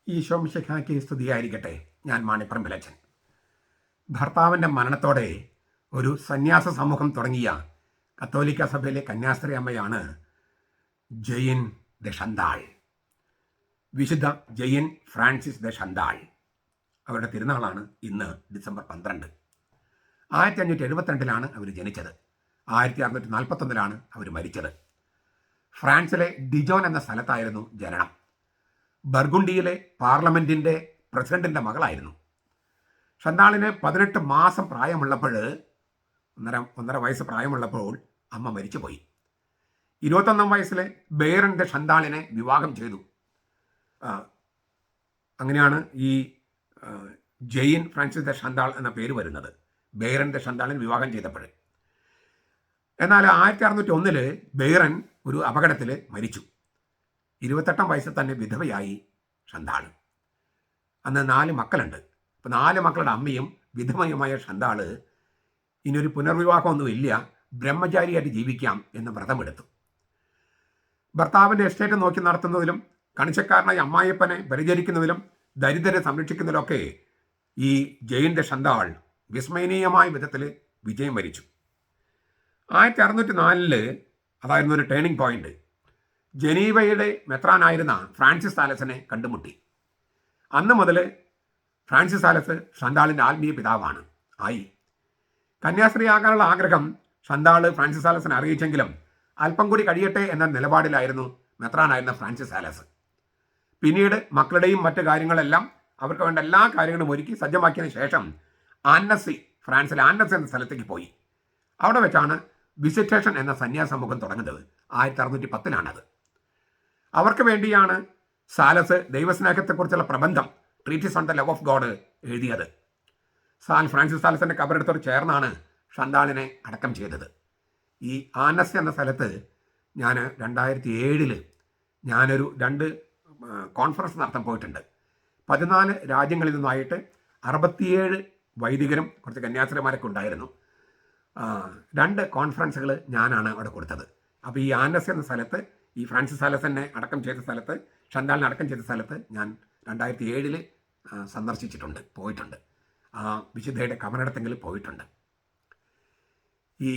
ഈശോ മിശിഹായ്ക്ക് സ്തുതിയായിരിക്കട്ടെ. ഞാൻ മാണിപ്പറമ്പിലച്ചൻ. ഭർത്താവിൻ്റെ മരണത്തോടെ ഒരു സന്യാസ സമൂഹം തുടങ്ങിയ കത്തോലിക്ക സഭയിലെ കന്യാസ്ത്രീ അമ്മയാണ് ജെയിൻ ദെ ഷന്താൾ. വിശുദ്ധ ജെയിൻ ഫ്രാൻസിസ് ദെ ഷന്താൾ. അവരുടെ തിരുനാളാണ് ഇന്ന് ഡിസംബർ 12. 1572 അവർ ജനിച്ചത്. 1641 അവർ മരിച്ചത്. ഫ്രാൻസിലെ ഡിജോൺ എന്ന സ്ഥലത്തായിരുന്നു ജനനം. ബർഗുണ്ടിയിലെ പാർലമെൻറ്റിൻ്റെ പ്രസിഡന്റിൻ്റെ മകളായിരുന്നു. ഷന്താളിന് 18 മാസം പ്രായമുള്ളപ്പോൾ, ഒന്നര വയസ്സ് പ്രായമുള്ളപ്പോൾ അമ്മ മരിച്ചുപോയി. 21 വയസ്സിലെ ബേറൻ ദെ ഷന്താളിനെ വിവാഹം ചെയ്തു. അങ്ങനെയാണ് ഈ ജെയിൻ ഫ്രാൻസിസ് ദെ ഷന്താൾ എന്ന പേര് വരുന്നത്, ബേറൻ ദെ ഷന്താളിനെ വിവാഹം ചെയ്തപ്പോൾ. എന്നാൽ 1601 ബേറൻ ഒരു അപകടത്തിൽ മരിച്ചു. 28 വയസ്സിൽ തന്നെ വിധവയായി ഷന്താൾ. അന്ന് 4 മക്കളുണ്ട്. അപ്പോൾ 4 മക്കളുടെ അമ്മയും വിധവയുമായ ഷന്താൾ ഇനിയൊരു പുനർവിവാഹമൊന്നുമില്ല, ബ്രഹ്മചാരിയായിട്ട് ജീവിക്കാം എന്ന് വ്രതമെടുത്തു. ഭർത്താവിൻ്റെ എസ്റ്റേറ്റ് നോക്കി നടത്തുന്നതിലും കണിച്ചക്കാരനായ അമ്മായിയപ്പനെ പരിചരിക്കുന്നതിലും ദരിദ്രരെ സംരക്ഷിക്കുന്നതിലൊക്കെ ഈ ജെയിൻ ദെ ഷന്താൾ വിസ്മയനീയമായ വിധത്തിൽ വിജയം വരിച്ചു. 1604 അതായിരുന്നു ഒരു ടേണിംഗ് പോയിന്റ്. ജനീവയുടെ മെത്രാനായിരുന്ന ഫ്രാൻസിസ് സാലസിനെ കണ്ടുമുട്ടി. അന്ന് മുതൽ ഫ്രാൻസിസ് സാലസ് ഷന്താളിൻ്റെ ആത്മീയ പിതാവാണ് ആയി. കന്യാസ്ത്രീയാകാനുള്ള ആഗ്രഹം ഷന്താൾ ഫ്രാൻസിസ് സാലസിനെ അറിയിച്ചെങ്കിലും അല്പം കൂടി കഴിയട്ടെ എന്ന നിലപാടിലായിരുന്നു മെത്രാനായിരുന്ന ഫ്രാൻസിസ് സാലസ്. പിന്നീട് മക്കളുടെയും മറ്റു കാര്യങ്ങളെല്ലാം അവർക്ക് വേണ്ട എല്ലാ കാര്യങ്ങളും ഒരുക്കി സജ്ജമാക്കിയതിന് ശേഷം ആന്നസി, ഫ്രാൻസിലെ ആന്നസി എന്ന സ്ഥലത്തേക്ക് പോയി. അവിടെ വെച്ചാണ് വിസിറ്റേഷൻ എന്ന സന്യാസ സമൂഹം തുടങ്ങുന്നത്. 1610 അവർക്ക് വേണ്ടിയാണ് സാലസ് ദൈവസ്നേഹത്തെക്കുറിച്ചുള്ള പ്രബന്ധം treatise on the love of God എഴുതിയത്. ഫ്രാൻസിസ് സാലസിൻ്റെ കബറിടത്തോട് ചേർന്നാണ് ഷന്താളിനെ അടക്കം ചെയ്തത്. ഈ ആനസ് എന്ന സ്ഥലത്ത് ഞാൻ 2007 ഞാനൊരു 2 കോൺഫറൻസ് നടത്താൻ പോയിട്ടുണ്ട്. 14 രാജ്യങ്ങളിൽ നിന്നായിട്ട് 67 വൈദികരും കുറച്ച് കന്യാസ്ത്രീമാരൊക്കെ ഉണ്ടായിരുന്നു. 2 കോൺഫറൻസുകൾ ഞാനാണ് അവിടെ കൊടുത്തത്. അപ്പോൾ ഈ ആനസ് എന്ന സ്ഥലത്ത്, ഈ ഫ്രാൻസിസ് സാലസിനെ അടക്കം ചെയ്ത സ്ഥലത്ത്, ഷന്താളിനെ അടക്കം ചെയ്ത സ്ഥലത്ത് ഞാൻ 2007 സന്ദർശിച്ചിട്ടുണ്ട്, പോയിട്ടുണ്ട്. ആ വിശുദ്ധയുടെ കബറിടത്തെങ്കിലും പോയിട്ടുണ്ട്. ഈ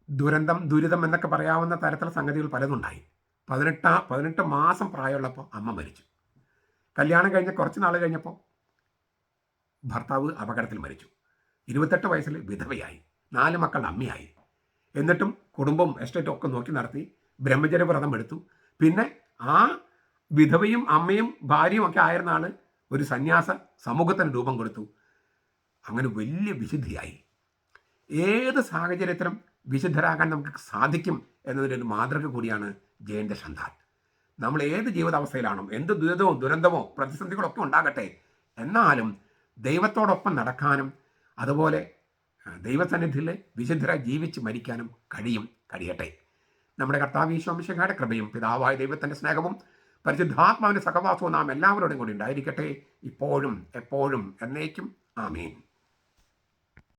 ദുരിതം എന്നൊക്കെ പറയാവുന്ന തരത്തിലുള്ള സംഗതികൾ പലതുണ്ടായി. 18 മാസം പ്രായമുള്ളപ്പോൾ അമ്മ മരിച്ചു. കല്യാണം കഴിഞ്ഞ് കുറച്ച് നാൾ കഴിഞ്ഞപ്പോൾ ഭർത്താവ് അപകടത്തിൽ മരിച്ചു. 28 വയസ്സിൽ വിധവയായി, 4 മക്കളുടെ അമ്മയായി. എന്നിട്ടും കുടുംബം എസ്റ്റേറ്റും ഒക്കെ നോക്കി നടത്തി ബ്രഹ്മചര്യ വ്രതം എടുത്തു. പിന്നെ ആ വിധവയും അമ്മയും ഭാര്യയും ഒക്കെ ആയിരുന്ന ആൾ ഒരു സന്യാസ സമൂഹത്തിന് രൂപം കൊടുത്തു. അങ്ങനെ വലിയ വിശുദ്ധിയായി. ഏത് സാഹചര്യത്തിലും വിശുദ്ധരാകാൻ നമുക്ക് സാധിക്കും എന്നതിൻ്റെ ഒരു മാതൃക കൂടിയാണ് ജെയിൻ ദെ ഷന്താൾ. നമ്മൾ ഏത് ജീവിതാവസ്ഥയിലാണോ, എന്ത് ദുരന്തമോ പ്രതിസന്ധികളൊക്കെ ഉണ്ടാകട്ടെ, എന്നാലും ദൈവത്തോടൊപ്പം നടക്കാനും അതുപോലെ ദൈവസന്നിധിയിൽ വിശുദ്ധരായി ജീവിച്ച് മരിക്കാനും കഴിയട്ടെ. നമ്മുടെ കർത്താവ് ഈശോ മിശിഹായുടെ കൃപയും പിതാവായ ദൈവത്തിൻ്റെ സ്നേഹവും പരിശുദ്ധാത്മാവിൻ്റെ സഹവാസവും നാം എല്ലാവരോടും കൂടി ഉണ്ടായിരിക്കട്ടെ, ഇപ്പോഴും എപ്പോഴും എന്നേക്കും. ആമേൻ.